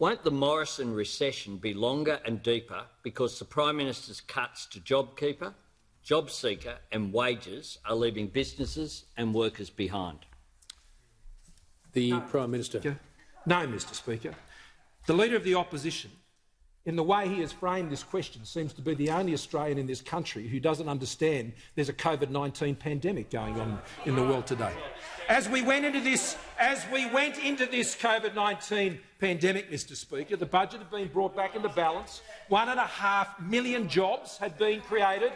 Won't the Morrison recession be longer and deeper because the Prime Minister's cuts to JobKeeper, JobSeeker and wages are leaving businesses and workers behind? The Prime Minister. No, Mr Speaker. The Leader of the Opposition, in the way he has framed this question, seems to be the only Australian in this country who doesn't understand there's a COVID-19 pandemic going on in the world today. As we went into this COVID-19 pandemic, Mr Speaker, the budget had been brought back into balance, 1.5 million jobs had been created,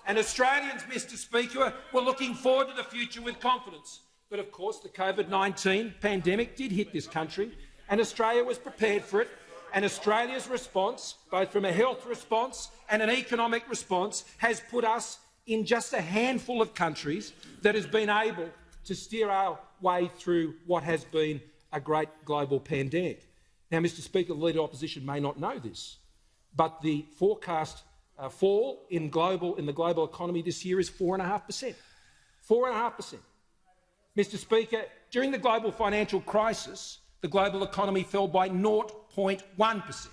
and Australians, Mr Speaker, were looking forward to the future with confidence. But of course the COVID-19 pandemic did hit this country, and Australia was prepared for it. And Australia's response, both from a health response and an economic response, has put us in just a handful of countries that has been able to steer our way through what has been a great global pandemic. Now, Mr Speaker, the Leader of Opposition may not know this, but the forecast fall in the global economy this year is 4.5%. 4.5%. Mr Speaker, during the global financial crisis, the global economy fell by 0.1%.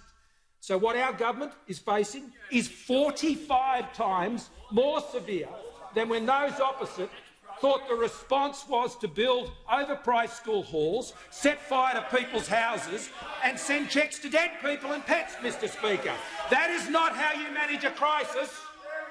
So what our government is facing is 45 times more severe than when those opposite thought the response was to build overpriced school halls, set fire to people's houses and send cheques to dead people and pets, Mr Speaker. That is not how you manage a crisis.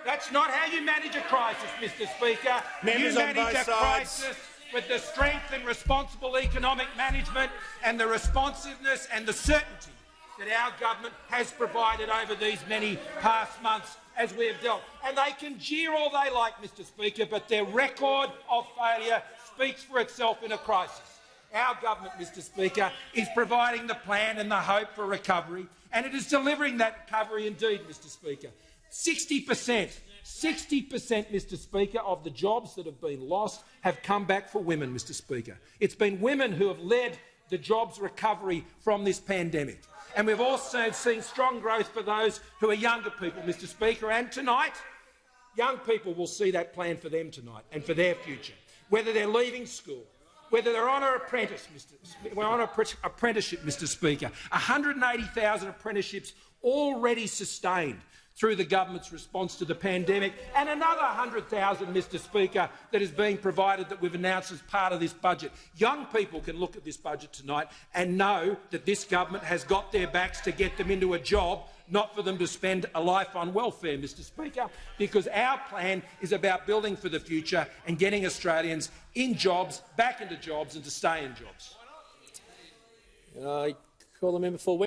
That's not how you manage a crisis, Mr Speaker. Members you manage a crisis with the strength and responsible economic management and the responsiveness and the certainty that our government has provided over these many past months as we have dealt. And they can jeer all they like, Mr Speaker, but their record of failure speaks for itself in a crisis. Our government, Mr Speaker, is providing the plan and the hope for recovery, and it is delivering that recovery indeed, Mr Speaker. 60%, Mr Speaker, of the jobs that have been lost have come back for women, Mr Speaker. It's been women who have led the jobs recovery from this pandemic. And we've also seen strong growth for those who are younger people, Mr Speaker. And tonight, young people will see that plan for them tonight and for their future, whether they're leaving school, whether they're on an apprenticeship, Mr Speaker. 180,000 apprenticeships already sustained through the government's response to the pandemic, and another 100,000, Mr Speaker, that is being provided that we've announced as part of this budget. Young people can look at this budget tonight and know that this government has got their backs to get them into a job, not for them to spend a life on welfare, Mr Speaker, because our plan is about building for the future and getting Australians in jobs, back into jobs and to stay in jobs. I call the member for